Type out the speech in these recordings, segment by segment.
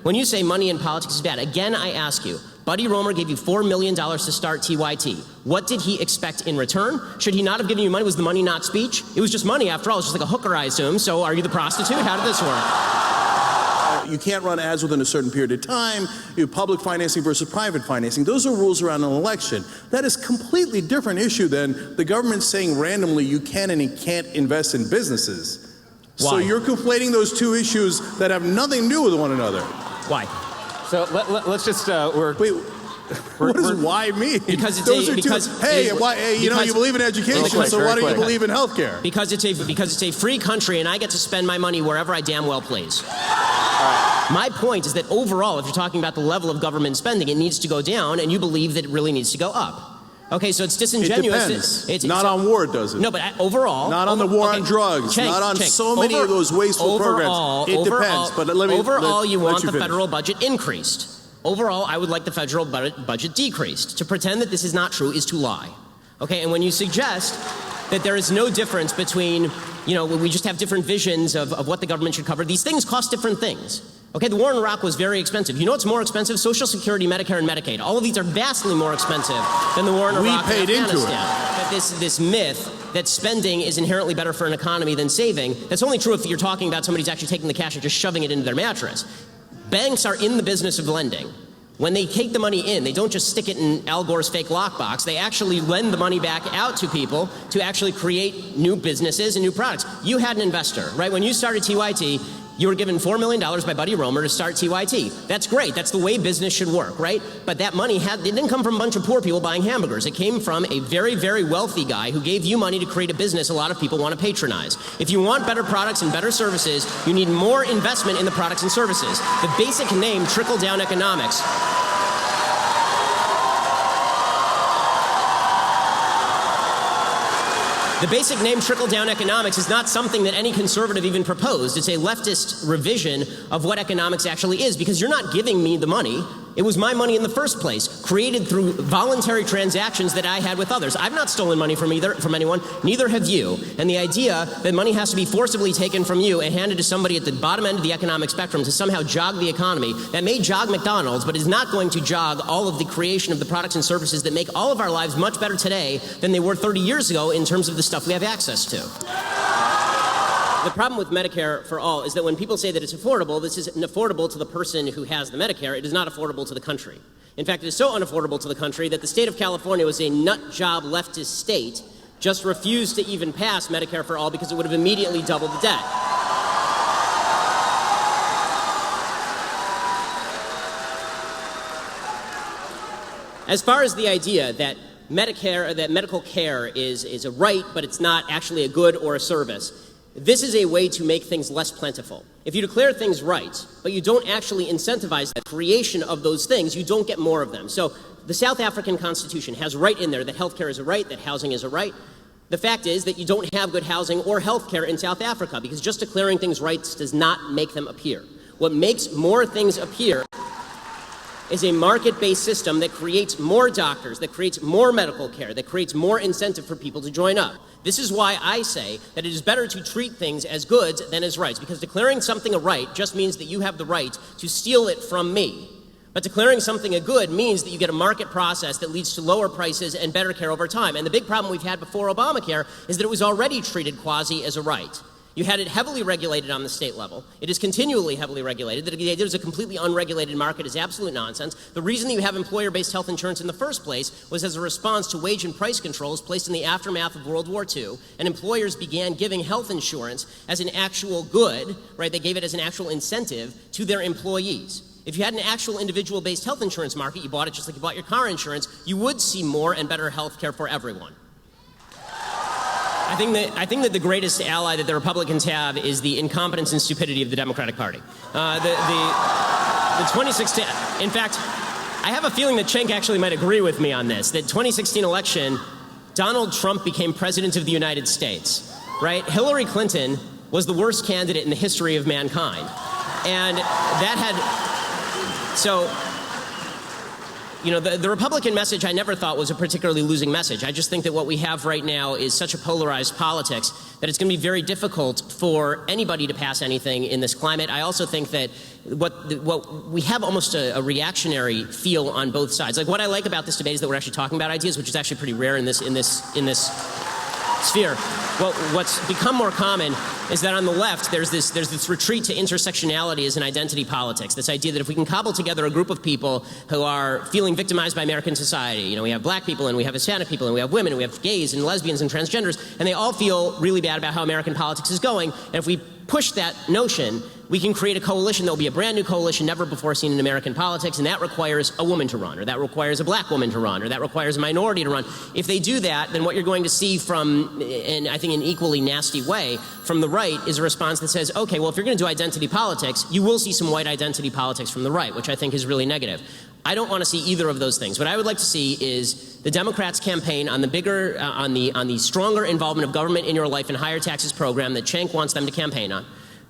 When you say money in politics is bad, again, I ask you, Buddy Roemer gave you $4 million to start TYT. What did he expect in return? Should he not have given you money? Was the money not speech? It was just money, after all. It's just like a hooker, I assume. So are you the prostitute? How did this work? You can't run ads within a certain period of time. You have public financing versus private financing. Those are rules around an election. That is a completely different issue than the government saying randomly you can and you can't invest in businesses. Why? So you're conflating those two issues that have nothing to do with one another. Why? So let's just what does why mean? Because it's those a, are because two. Hey, you believe in education, so why don't you believe in healthcare? Because it's a free country, and I get to spend my money wherever I damn well please. My point is that overall, if you're talking about the level of government spending, it needs to go down, and you believe that it really needs to go up. Okay, so it's disingenuous. It depends. Not on war, does it? No, but overall. Not on the war on drugs. Not on so many of those wasteful programs. It depends. But overall, you want the federal budget increased. Overall, I would like the federal budget decreased. To pretend that this is not true is to lie. Okay, and when you suggest that there is no difference between, we just have different visions of what the government should cover, these things cost different things. Okay, the war in Iraq was very expensive. You know what's more expensive? Social Security, Medicare, and Medicaid. All of these are vastly more expensive than the war in Iraq and Afghanistan. We paid into it. That this myth that spending is inherently better for an economy than saving, that's only true if you're talking about somebody who's actually taking the cash and just shoving it into their mattress. Banks are in the business of lending. When they take the money in, they don't just stick it in Al Gore's fake lockbox. They actually lend the money back out to people to actually create new businesses and new products. You had an investor, right? When you started TYT, you were given $4 million by Buddy Roemer to start TYT. That's great. That's the way business should work, right? But that money it didn't come from a bunch of poor people buying hamburgers. It came from a very, very wealthy guy who gave you money to create a business a lot of people want to patronize. If you want better products and better services, you need more investment in the products and services. The basic name, trickle-down economics. The basic name trickle-down economics is not something that any conservative even proposed. It's a leftist revision of what economics actually is, because you're not giving me the money. It was my money in the first place, created through voluntary transactions that I had with others. I've not stolen money from anyone, neither have you. And the idea that money has to be forcibly taken from you and handed to somebody at the bottom end of the economic spectrum to somehow jog the economy, that may jog McDonald's, but is not going to jog all of the creation of the products and services that make all of our lives much better today than they were 30 years ago in terms of the stuff we have access to. The problem with Medicare for all is that when people say that it's affordable, this isn't affordable to the person who has the Medicare. It is not affordable to the country. In fact, it is so unaffordable to the country that the state of California was a nut job leftist state, just refused to even pass Medicare for all because it would have immediately doubled the debt. As far as the idea that medical care is a right, but it's not actually a good or a service, this is a way to make things less plentiful. If you declare things right, but you don't actually incentivize the creation of those things, you don't get more of them. So the South African Constitution has right in there that healthcare is a right, that housing is a right. The fact is that you don't have good housing or healthcare in South Africa because just declaring things rights does not make them appear. What makes more things appear is a market-based system that creates more doctors, that creates more medical care, that creates more incentive for people to join up. This is why I say that it is better to treat things as goods than as rights, because declaring something a right just means that you have the right to steal it from me. But declaring something a good means that you get a market process that leads to lower prices and better care over time. And the big problem we've had before Obamacare is that it was already treated quasi as a right. You had it heavily regulated on the state level. It is continually heavily regulated. The idea there's a completely unregulated market is absolute nonsense. The reason that you have employer-based health insurance in the first place was as a response to wage and price controls placed in the aftermath of World War II, and employers began giving health insurance as an actual good, right? They gave it as an actual incentive to their employees. If you had an actual individual-based health insurance market, you bought it just like you bought your car insurance, you would see more and better health care for everyone. I think that the greatest ally that the Republicans have is the incompetence and stupidity of the Democratic Party. The 2016, in fact, I have a feeling that Cenk actually might agree with me on this, that 2016 election, Donald Trump became president of the United States, right? Hillary Clinton was the worst candidate in the history of mankind. And that had, so the Republican message I never thought was a particularly losing message. I just think that what we have right now is such a polarized politics that it's going to be very difficult for anybody to pass anything in this climate. I also think that what we have almost a reactionary feel on both sides. Like, what I like about this debate is that we're actually talking about ideas, which is actually pretty rare in this sphere. Well, what's become more common is that on the left, there's this retreat to intersectionality as an identity politics. This idea that if we can cobble together a group of people who are feeling victimized by American society, we have black people and we have Hispanic people and we have women and we have gays and lesbians and transgenders, and they all feel really bad about how American politics is going. And if we push that notion, we can create a coalition that will be a brand new coalition never before seen in American politics, and that requires a woman to run, or that requires a black woman to run, or that requires a minority to run. If they do that, then what you're going to see from, and I think in an equally nasty way, from the right is a response that says, okay, well, if you're going to do identity politics, you will see some white identity politics from the right, which I think is really negative. I don't want to see either of those things. What I would like to see is the Democrats campaign on the bigger, on the stronger involvement of government in your life and higher taxes program that Cenk wants them to campaign on,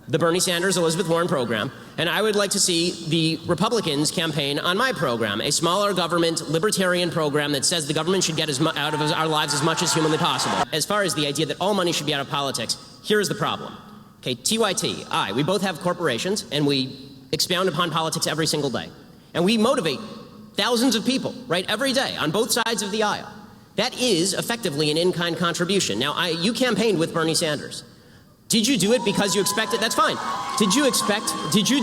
the Bernie Sanders, Elizabeth Warren program, and I would like to see the Republicans campaign on my program, a smaller government, libertarian program that says the government should get out of our lives as much as humanly possible. As far as the idea that all money should be out of politics, here's the problem. Okay, TYT, we both have corporations, and we expound upon politics every single day. And we motivate thousands of people, right, every day on both sides of the aisle. That is effectively an in-kind contribution. Now, you campaigned with Bernie Sanders. Did you do it because you expected? That's fine. Did you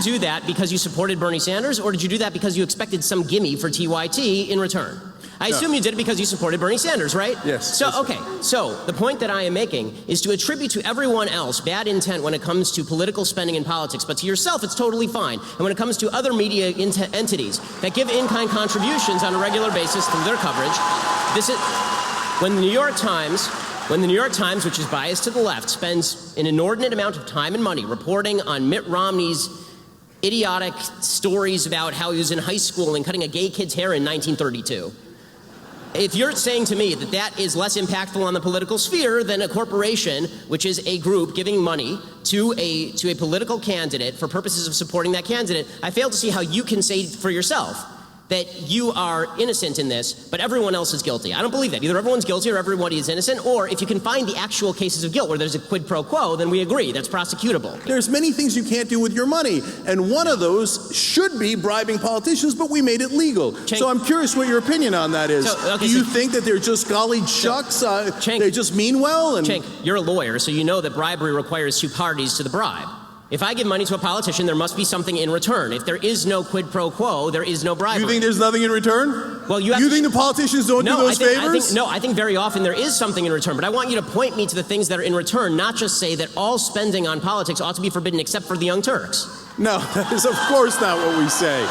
do that because you supported Bernie Sanders, or did you do that because you expected some gimme for TYT in return? I assume you did it because you supported Bernie Sanders, right? Yes. So, okay. So the point that I am making is to attribute to everyone else bad intent when it comes to political spending in politics, but to yourself it's totally fine. And when it comes to other media entities that give in-kind contributions on a regular basis to their coverage, this is when the New York Times, which is biased to the left, spends an inordinate amount of time and money reporting on Mitt Romney's idiotic stories about how he was in high school and cutting a gay kid's hair in 1932. If you're saying to me that that is less impactful on the political sphere than a corporation, which is a group giving money to a political candidate for purposes of supporting that candidate, I fail to see how you can say for yourself that you are innocent in this, but everyone else is guilty. I don't believe that. Either everyone's guilty or everybody is innocent, or if you can find the actual cases of guilt where there's a quid pro quo, then we agree. That's prosecutable. There's many things you can't do with your money, and one of those should be bribing politicians, but we made it legal. Cenk, so I'm curious what your opinion on that is. Do you think that they're just golly shucks, they just mean well? And Cenk, you're a lawyer, so you know that bribery requires two parties to the bribe. If I give money to a politician, there must be something in return. If there is no quid pro quo, there is no bribery. You think there's nothing in return? Well, you think the politicians don't do those favors? I think very often there is something in return, but I want you to point me to the things that are in return, not just say that all spending on politics ought to be forbidden except for the Young Turks. No, that is of course not what we say.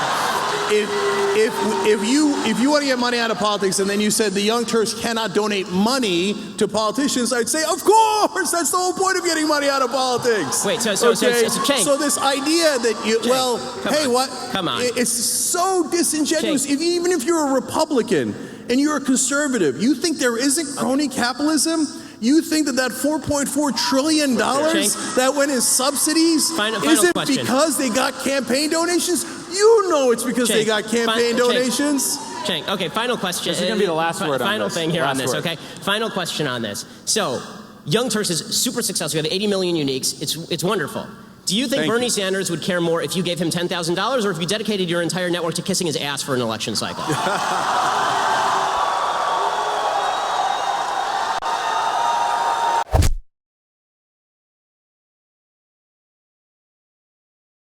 If you want to get money out of politics and then you said the Young Turks cannot donate money to politicians, I'd say, of course, that's the whole point of getting money out of politics. Wait, so Cenk. So this idea that you, Cenk, well, hey, on. what? Come on. It's so disingenuous. Cenk. Even if you're a Republican and you're a conservative, you think there isn't crony capitalism? You think that $4.4 trillion that went in subsidies isn't question. because they got campaign donations? You know it's because they got campaign donations. Cenk, okay, final question. This is going to be the last word on this. Final thing here on this, okay? Final question on this. So, Young Turks is super successful. You have 80 million uniques. It's wonderful. Do you think Bernie Sanders would care more if you gave him $10,000 or if you dedicated your entire network to kissing his ass for an election cycle?